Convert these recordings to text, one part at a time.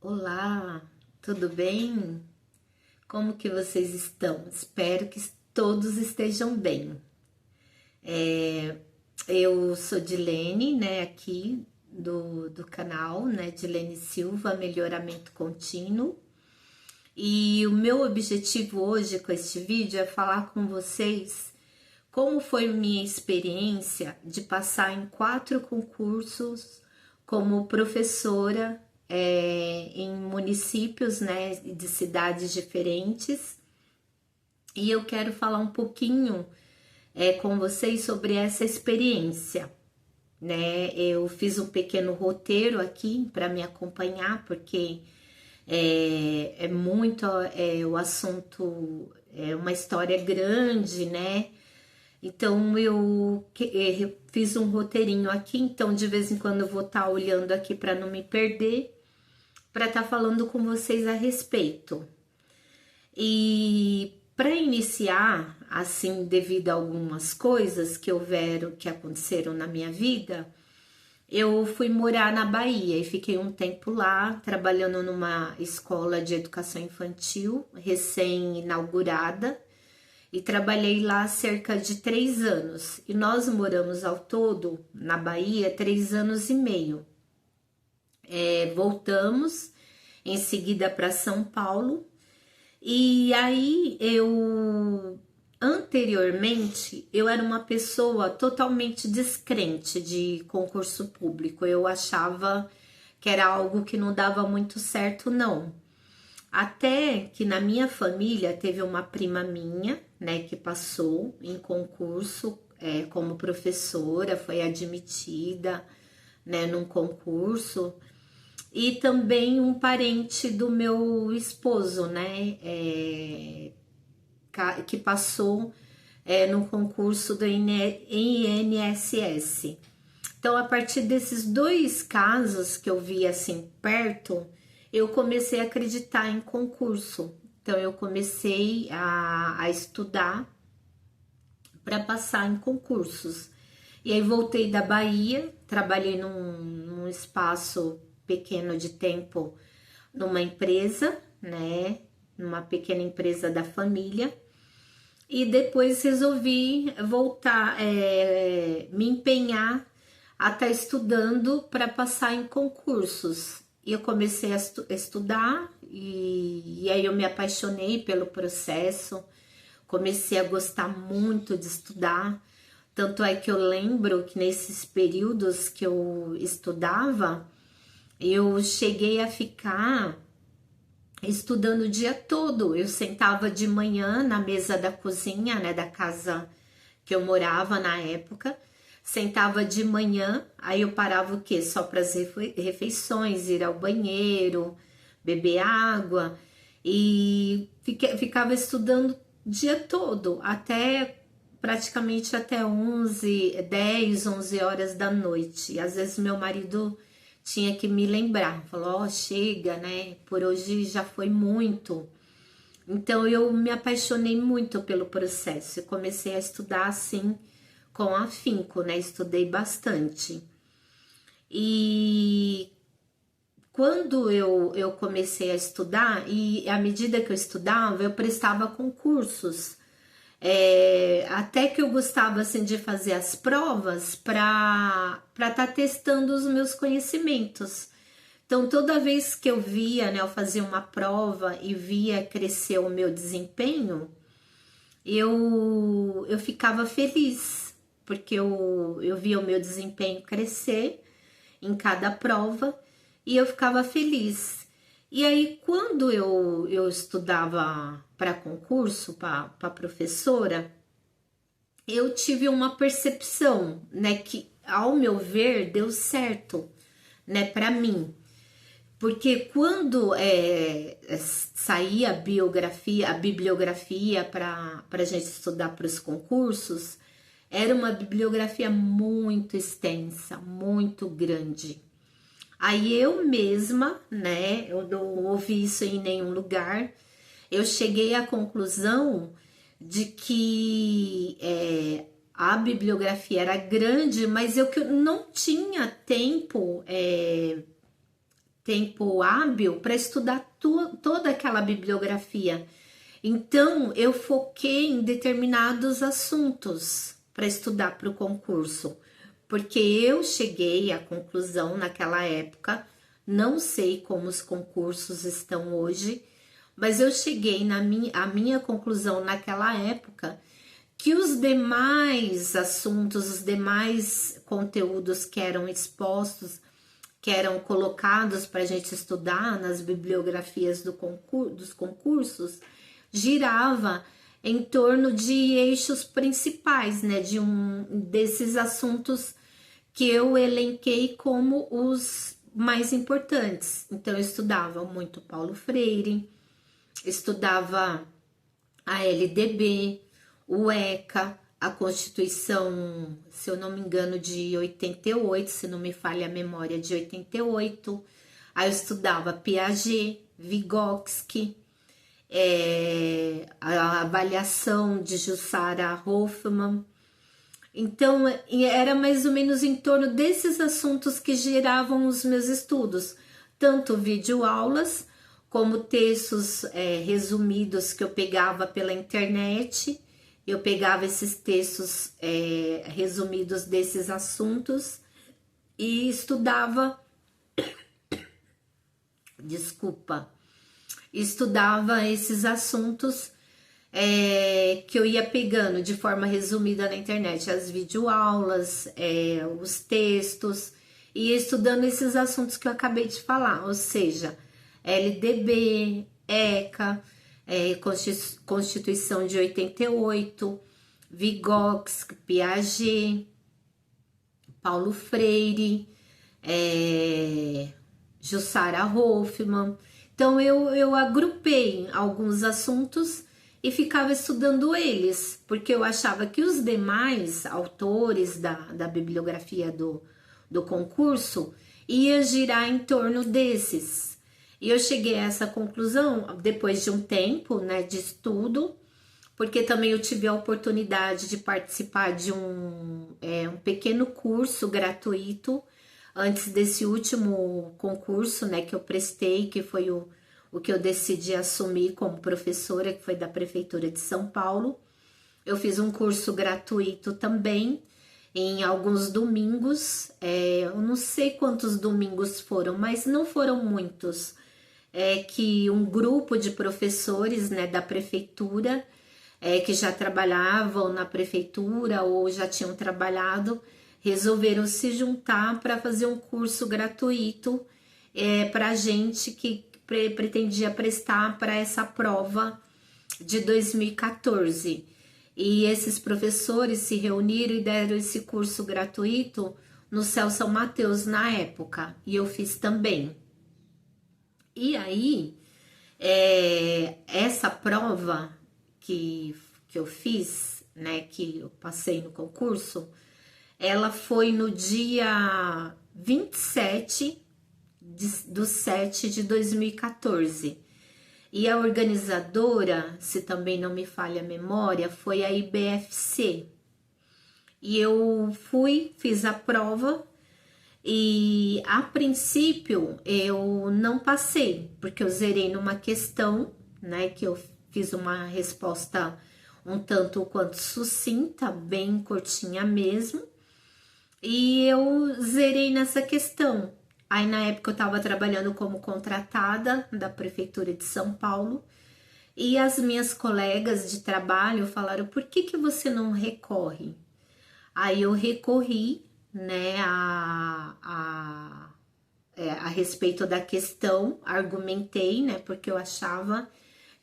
Olá, tudo bem? Como que vocês estão? Espero que todos estejam bem. Eu sou Dilene, né, aqui do canal, né, Dilene Silva, Melhoramento Contínuo. E o meu objetivo hoje com este vídeo é falar com vocês como foi minha experiência de passar em 4 concursos como professora em municípios, né, de cidades diferentes. E eu quero falar um pouquinho com vocês sobre essa experiência, né? Eu fiz um pequeno roteiro aqui para me acompanhar, porque é muito o assunto, é uma história grande, né? Então eu fiz um roteirinho aqui, então de vez em quando eu vou estar olhando aqui para não me perder, para estar falando com vocês a respeito. E para iniciar, assim, devido a algumas coisas que aconteceram na minha vida, eu fui morar na Bahia e fiquei um tempo lá, trabalhando numa escola de educação infantil, recém-inaugurada, e trabalhei lá cerca de 3 anos. E nós moramos ao todo, na Bahia, 3 anos e meio. Voltamos em seguida para São Paulo. E aí anteriormente, eu era uma pessoa totalmente descrente de concurso público. Eu achava que era algo que não dava muito certo, não. Até que na minha família teve uma prima minha, né, que passou em concurso como professora, foi admitida, né, num concurso. E também um parente do meu esposo, né, que passou no concurso do INSS. Então, a partir desses 2 casos que eu vi assim perto, eu comecei a acreditar em concurso. Então, eu comecei a estudar para passar em concursos. E aí voltei da Bahia, trabalhei num espaço pequeno de tempo numa empresa, né? Numa pequena empresa da família. E depois resolvi voltar, me empenhar a estar estudando para passar em concursos. E eu comecei a estudar e aí eu me apaixonei pelo processo, comecei a gostar muito de estudar. Tanto é que eu lembro que nesses períodos que eu estudava, eu cheguei a ficar estudando o dia todo. Eu sentava de manhã na mesa da cozinha, né, da casa que eu morava na época. Sentava de manhã, aí eu parava o quê? Só para as refeições, ir ao banheiro, beber água e ficava estudando o dia todo, praticamente até 10, 11 horas da noite. E às vezes meu marido tinha que me lembrar, falou, ó, chega, né? Por hoje já foi muito. Então eu me apaixonei muito pelo processo. Eu comecei a estudar assim com afinco, né? Estudei bastante. E quando eu comecei a estudar, e à medida que eu estudava, eu prestava concursos. Até que eu gostava assim de fazer as provas para estar testando os meus conhecimentos. Então, toda vez que eu via, né, eu fazia uma prova e via crescer o meu desempenho, eu ficava feliz, porque eu via o meu desempenho crescer em cada prova e eu ficava feliz. E aí, quando eu estudava para concurso, para professora, eu tive uma percepção, né, que ao meu ver deu certo, né, para mim. Porque quando saía a bibliografia para a gente estudar para os concursos, era uma bibliografia muito extensa, muito grande. Aí eu mesma, né, eu não ouvi isso em nenhum lugar, eu cheguei à conclusão de que a bibliografia era grande, mas eu não tinha tempo tempo hábil para estudar toda aquela bibliografia. Então, eu foquei em determinados assuntos para estudar para o concurso, porque eu cheguei à conclusão naquela época, não sei como os concursos estão hoje, mas eu cheguei à minha conclusão naquela época que os demais assuntos, os demais conteúdos que eram expostos, que eram colocados para a gente estudar nas bibliografias dos concursos, girava em torno de eixos principais, né, de desses assuntos que eu elenquei como os mais importantes. Então, eu estudava muito Paulo Freire, estudava a LDB, o ECA, a Constituição, se eu não me engano, de 88, se não me falha a memória, de 88. Aí eu estudava Piaget, Vygotsky, a avaliação de Jussara Hoffmann. Então, era mais ou menos em torno desses assuntos que giravam os meus estudos, tanto videoaulas, como textos resumidos que eu pegava pela internet. Eu pegava esses textos resumidos desses assuntos e estudava, estudava esses assuntos que eu ia pegando de forma resumida na internet, as videoaulas, os textos, e estudando esses assuntos que eu acabei de falar, ou seja, LDB, ECA, Constituição de 88, Vygotsky, Piaget, Paulo Freire, Jussara Hoffmann. Então eu agrupei alguns assuntos e ficava estudando eles, porque eu achava que os demais autores da bibliografia do concurso ia girar em torno desses. E eu cheguei a essa conclusão depois de um tempo, né, de estudo, porque também eu tive a oportunidade de participar de um pequeno curso gratuito antes desse último concurso, né, que eu prestei, que foi o que eu decidi assumir como professora, que foi da Prefeitura de São Paulo. Eu fiz um curso gratuito também, em alguns domingos, eu não sei quantos domingos foram, mas não foram muitos, que um grupo de professores, né, da prefeitura, que já trabalhavam na prefeitura ou já tinham trabalhado, resolveram se juntar para fazer um curso gratuito para gente que pretendia prestar para essa prova de 2014. E esses professores se reuniram e deram esse curso gratuito no CEL São Mateus na época, e eu fiz também. E aí, essa prova que eu fiz, né, que eu passei no concurso, ela foi no dia 27/7 de 2014. E a organizadora, se também não me falha a memória, foi a IBFC. E eu fiz a prova e a princípio eu não passei, porque eu zerei numa questão, né, que eu fiz uma resposta um tanto quanto sucinta, bem curtinha mesmo, e eu zerei nessa questão. Aí na época eu estava trabalhando como contratada da Prefeitura de São Paulo, e as minhas colegas de trabalho falaram: por que você não recorre? Aí eu recorri, né, a respeito da questão, argumentei, né, porque eu achava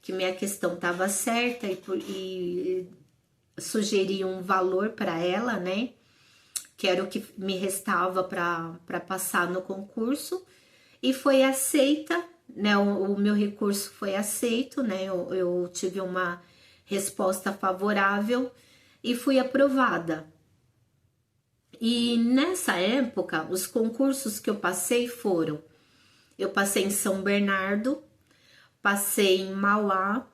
que minha questão estava certa e sugeri um valor para ela, né, que era o que me restava para passar no concurso, e foi aceita, né, o meu recurso foi aceito, né, eu tive uma resposta favorável e fui aprovada. E nessa época, os concursos que eu passei foram: eu passei em São Bernardo, passei em Mauá,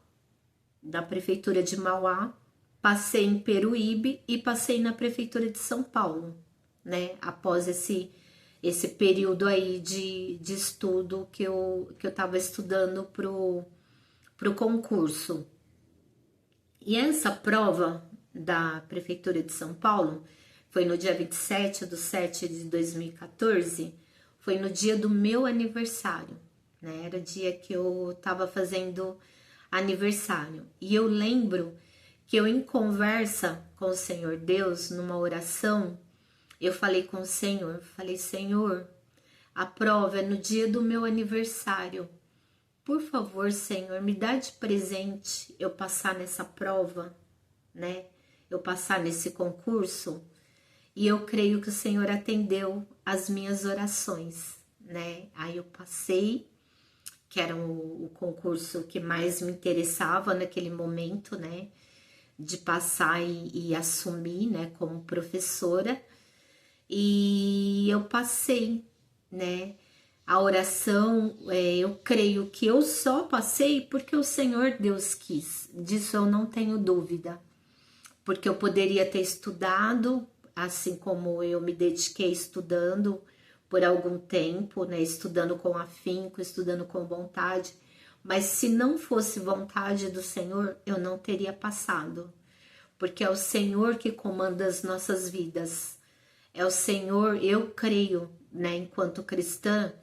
da Prefeitura de Mauá, passei em Peruíbe e passei na Prefeitura de São Paulo, né? Após esse esse período aí de estudo que eu estava estudando pro concurso. E essa prova da Prefeitura de São Paulo foi no dia 27/7/2014, foi no dia do meu aniversário, né? Era o dia que eu estava fazendo aniversário. E eu lembro que eu, em conversa com o Senhor Deus, numa oração, eu falei com o Senhor, falei: Senhor, a prova é no dia do meu aniversário. Por favor, Senhor, me dá de presente eu passar nessa prova, né? Eu passar nesse concurso. E eu creio que o Senhor atendeu as minhas orações, né? Aí eu passei, que era o concurso que mais me interessava naquele momento, né? De passar e assumir, né? Como professora. E eu passei, né? A oração, eu creio que eu só passei porque o Senhor Deus quis. Disso eu não tenho dúvida. Porque eu poderia ter estudado, assim como eu me dediquei estudando por algum tempo, né? Estudando com afinco, estudando com vontade. Mas se não fosse vontade do Senhor, eu não teria passado. Porque é o Senhor que comanda as nossas vidas. É o Senhor, eu creio, né, enquanto cristã,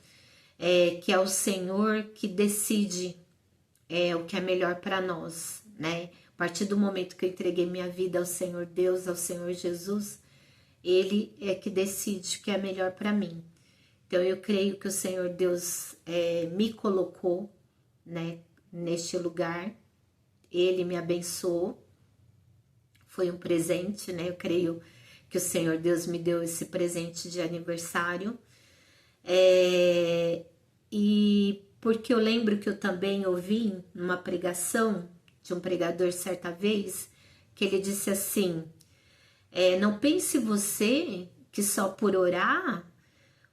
que é o Senhor que decide o que é melhor para nós, né? A partir do momento que eu entreguei minha vida ao Senhor Deus, ao Senhor Jesus, Ele é que decide o que é melhor para mim. Então eu creio que o Senhor Deus me colocou, né, neste lugar. Ele me abençoou. Foi um presente, né? Eu creio que o Senhor Deus me deu esse presente de aniversário. E porque eu lembro que eu também ouvi numa pregação de um pregador certa vez, que ele disse assim: não pense você que só por orar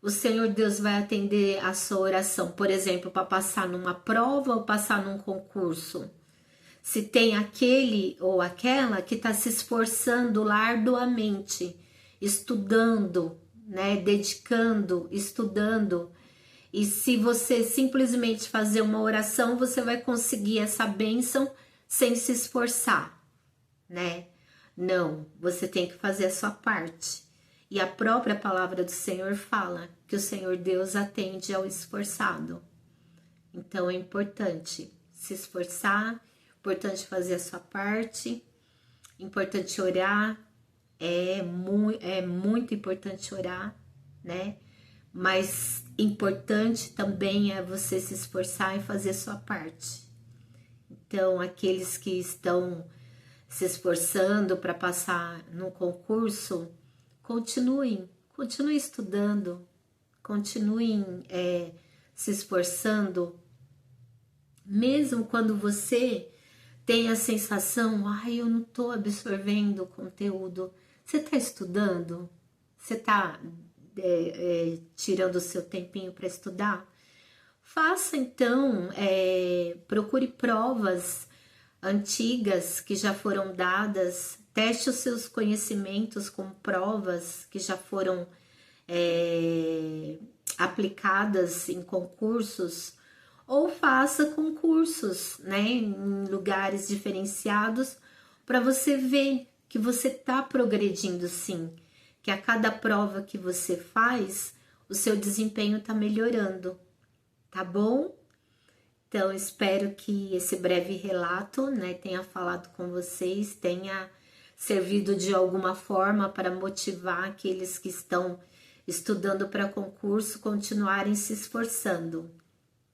o Senhor Deus vai atender a sua oração, por exemplo, para passar numa prova ou passar num concurso. Se tem aquele ou aquela que está se esforçando arduamente, estudando, né, dedicando, estudando, e se você simplesmente fazer uma oração, você vai conseguir essa bênção sem se esforçar, né? Não, você tem que fazer a sua parte. E a própria palavra do Senhor fala que o Senhor Deus atende ao esforçado. Então é importante se esforçar, importante fazer a sua parte, importante orar, é muito importante orar, né? Mas importante também é você se esforçar e fazer a sua parte. Então, aqueles que estão se esforçando para passar no concurso, continuem estudando, continuem se esforçando, mesmo quando você tem a sensação, eu não estou absorvendo o conteúdo. Você está estudando? Você está tirando o seu tempinho para estudar? Faça então, procure provas antigas que já foram dadas, teste os seus conhecimentos com provas que já foram aplicadas em concursos, ou faça concursos, né, em lugares diferenciados, para você ver que você está progredindo sim, que a cada prova que você faz, o seu desempenho está melhorando, tá bom? Então, espero que esse breve relato, né, tenha falado com vocês, tenha servido de alguma forma para motivar aqueles que estão estudando para concurso, continuarem se esforçando,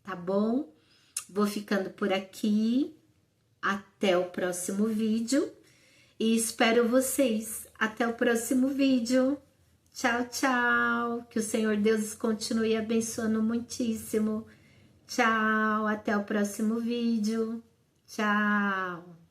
tá bom? Vou ficando por aqui, até o próximo vídeo e espero vocês. Até o próximo vídeo. Tchau, tchau. Que o Senhor Deus continue abençoando muitíssimo. Tchau, até o próximo vídeo. Tchau.